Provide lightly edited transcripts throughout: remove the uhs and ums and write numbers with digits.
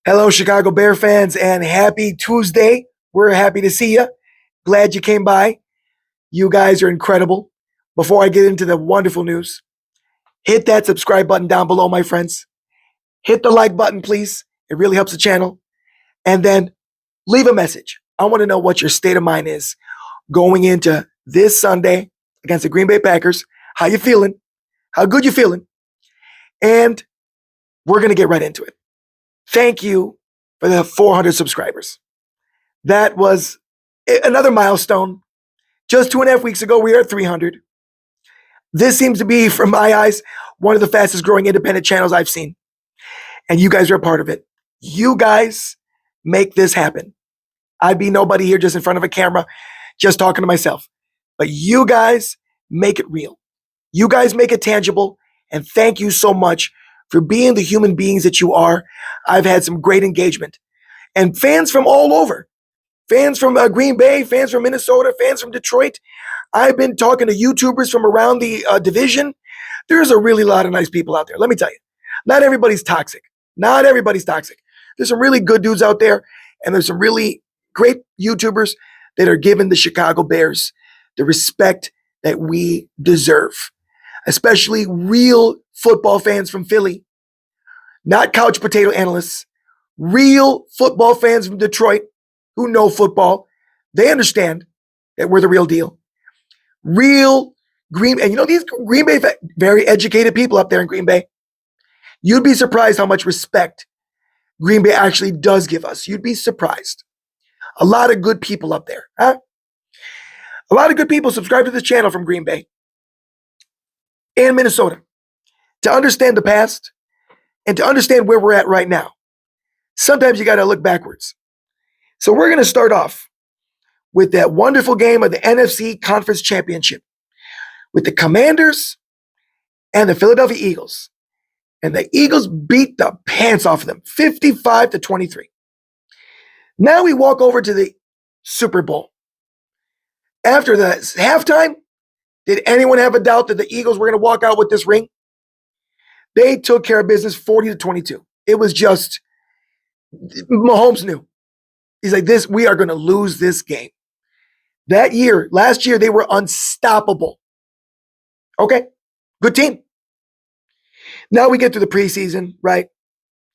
Hello, Chicago Bear fans, and happy Tuesday. We're happy to see you. Glad you came by. You guys are incredible. Before I get into the wonderful news, hit that subscribe button down below, my friends. Hit the like button, please. It really helps the channel. And then leave a message. I want to know what your state of mind is going into this Sunday against the Green Bay Packers. How you feeling? How good you feeling? And we're going to get right into it. Thank you for the 400 subscribers. That was another milestone. Just 2.5 weeks ago, we were at 300. This seems to be, from my eyes, one of the fastest growing independent channels I've seen. And you guys are a part of it. You guys make this happen. I'd be nobody here just in front of a camera, just talking to myself. But you guys make it real. You guys make it tangible. And thank you so much for being the human beings that you are. I've had some great engagement. And fans from all over. Fans from Green Bay, fans from Minnesota, fans from Detroit. I've been talking to YouTubers from around the division. There's a really lot of nice people out there. Let me tell you, not everybody's toxic. Not everybody's toxic. There's some really good dudes out there, and there's some really great YouTubers that are giving the Chicago Bears the respect that we deserve, especially real football fans from Philly, not couch potato analysts, real football fans from Detroit who know football. They understand that we're the real deal. Real and these Green Bay, very educated people up there in Green Bay. You'd be surprised how much respect Green Bay actually does give us. You'd be surprised. A lot of good people up there, huh? A lot of good people subscribe to this channel from Green Bay and Minnesota to understand the past and to understand where we're at right now. Sometimes you got to look backwards. So we're going to start off with that wonderful game of the NFC Conference Championship with the Commanders and the Philadelphia Eagles. And the Eagles beat the pants off of them, 55-23. Now we walk over to the Super Bowl. After the halftime, did anyone have a doubt that the Eagles were going to walk out with this ring? They took care of business 40-22. It was just, Mahomes knew. He's like, we are going to lose this game. Last year, they were unstoppable. Okay, good team. Now we get to the preseason, right?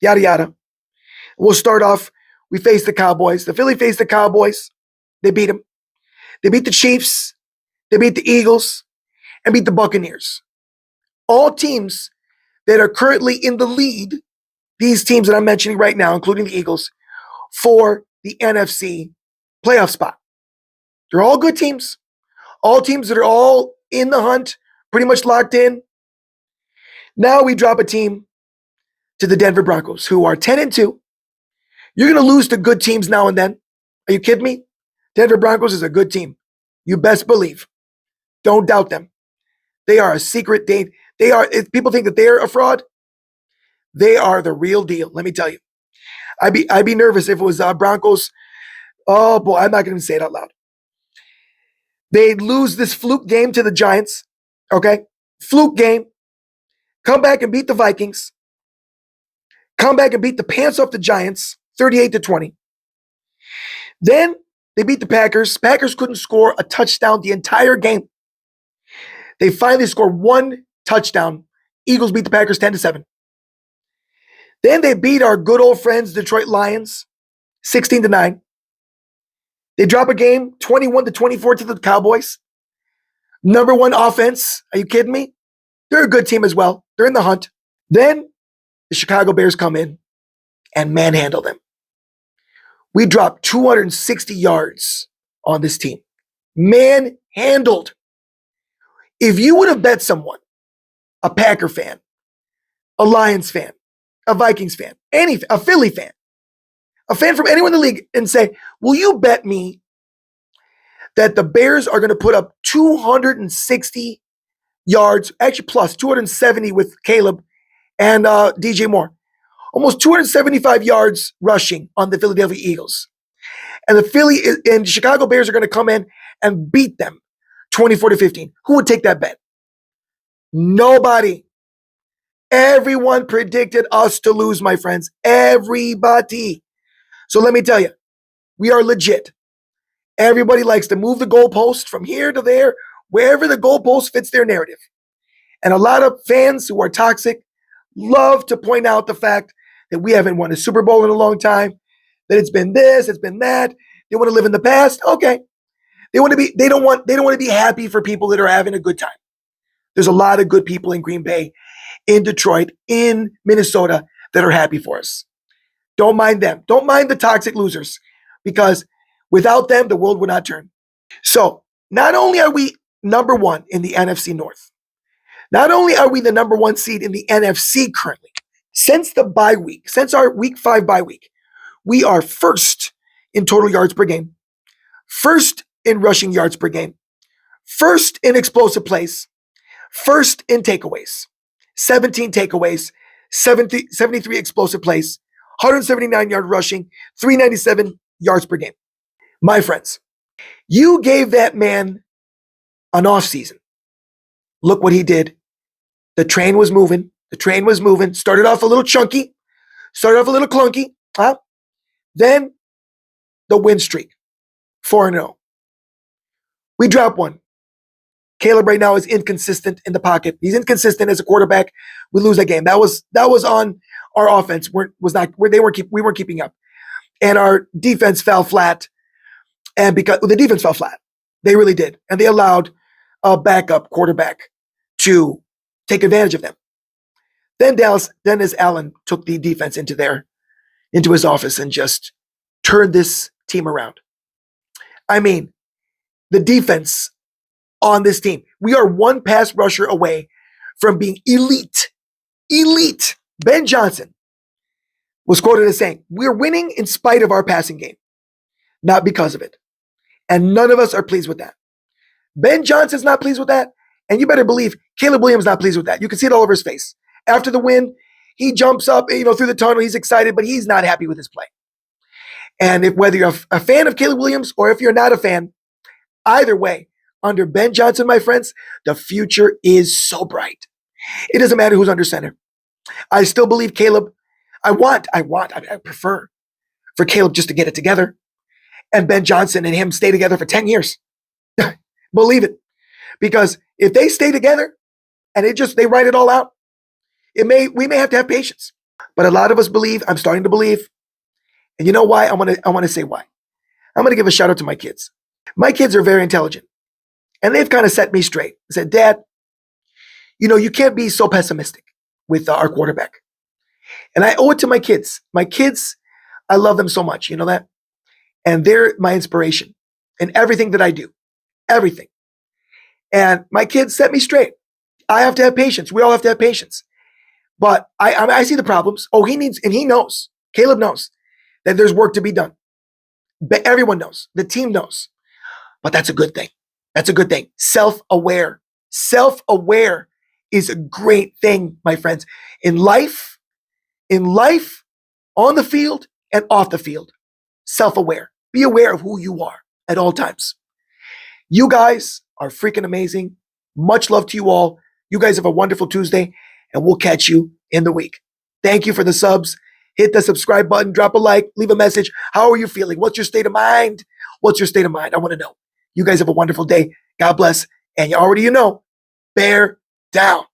Yada, yada. We'll start off, we face the Cowboys. The Philly faced the Cowboys. They beat them. They beat the Chiefs. They beat the Eagles and beat the Buccaneers. All teams that are currently in the lead, these teams that I'm mentioning right now, including the Eagles, for the NFC playoff spot. They're all good teams. All teams that are all in the hunt, pretty much locked in. Now we drop a team to the Denver Broncos, who are 10-2. You're going to lose to good teams now and then. Are you kidding me? Denver Broncos is a good team. You best believe. Don't doubt them. They are a secret. They are. If people think that they're a fraud, they are the real deal. Let me tell you. I'd be nervous if it was Broncos. Oh boy, I'm not going to say it out loud. They lose this fluke game to the Giants. Okay, fluke game. Come back and beat the Vikings. Come back and beat the pants off the Giants, 38-20. Then they beat the Packers. Packers couldn't score a touchdown the entire game. They finally scored one touchdown. Eagles beat the Packers 10-7. Then they beat our good old friends, Detroit Lions, 16-9. They drop a game, 21-24 to the Cowboys. Number one offense. Are you kidding me? They're a good team as well. They're in the hunt. Then the Chicago Bears come in and manhandle them. We dropped 260 yards on this team. Manhandled. If you would have bet someone, a Packer fan, a Lions fan, a Vikings fan, a Philly fan, a fan from anywhere in the league, and say, will you bet me that the Bears are going to put up 260 yards, actually plus 270 with Caleb and DJ Moore, almost 275 yards rushing on the Philadelphia Eagles. And the Chicago Bears are going to come in and beat them 24-15. Who would take that bet? Nobody. Everyone predicted us to lose, my friends. Everybody. So let me tell you, we are legit. Everybody likes to move the goalpost from here to there, wherever the goalpost fits their narrative. And a lot of fans who are toxic love to point out the fact that we haven't won a Super Bowl in a long time, that it's been this, it's been that. They want to live in the past. Okay. They don't want to be happy for people that are having a good time. There's a lot of good people in Green Bay, in Detroit, in Minnesota that are happy for us. Don't mind them. Don't mind the toxic losers, because without them, the world would not turn. So not only are we number one in the NFC North, not only are we the number one seed in the NFC currently, since the bye week, since our week 5 bye week, we are first in total yards per game, first in rushing yards per game, first in explosive plays, first in takeaways. 17 takeaways, 73 explosive plays, 179-yard rushing, 397 yards per game. My friends, you gave that man an offseason. Look what he did. The train was moving. Started off a little chunky. Started off a little clunky. Then the win streak, 4-0. We drop one. Caleb right now is inconsistent in the pocket. He's inconsistent as a quarterback. We lose that game. That was on our offense. We weren't keeping up, and our defense fell flat. And because the defense fell flat, they really did, and they allowed a backup quarterback to take advantage of them. Then Dennis Allen took the defense into his office and just turned this team around. I mean, the defense on this team, we are one pass rusher away from being elite. Elite. Ben Johnson was quoted as saying, "We're winning in spite of our passing game, not because of it." And none of us are pleased with that. Ben Johnson's not pleased with that. And you better believe Caleb Williams not pleased with that. You can see it all over his face. After the win, he jumps up, through the tunnel. He's excited, but he's not happy with his play. And whether you're a fan of Caleb Williams or if you're not a fan, either way, under Ben Johnson, my friends, the future is so bright. It doesn't matter who's under center. I still believe Caleb. I prefer for Caleb just to get it together and Ben Johnson and him stay together for 10 years. Believe it. Because if they stay together and they write it all out, we may have to have patience. But a lot of us believe, I'm starting to believe. And you know why? I want to say why. I'm going to give a shout out to my kids. My kids are very intelligent. And they've kind of set me straight. I said, "Dad, you can't be so pessimistic with our quarterback." And I owe it to my kids. My kids, I love them so much. You know that? And they're my inspiration in everything that I do. Everything. And my kids set me straight. I have to have patience. We all have to have patience. But I see the problems. He knows. Caleb knows that there's work to be done. But everyone knows. The team knows. But that's a good thing. That's a good thing. Self-aware. Self-aware is a great thing, my friends. In life, on the field and off the field. Self-aware. Be aware of who you are at all times. You guys are freaking amazing. Much love to you all. You guys have a wonderful Tuesday, and we'll catch you in the week. Thank you for the subs. Hit the subscribe button, drop a like, leave a message. How are you feeling? What's your state of mind? What's your state of mind? I want to know. You guys have a wonderful day. God bless. And you already bear down.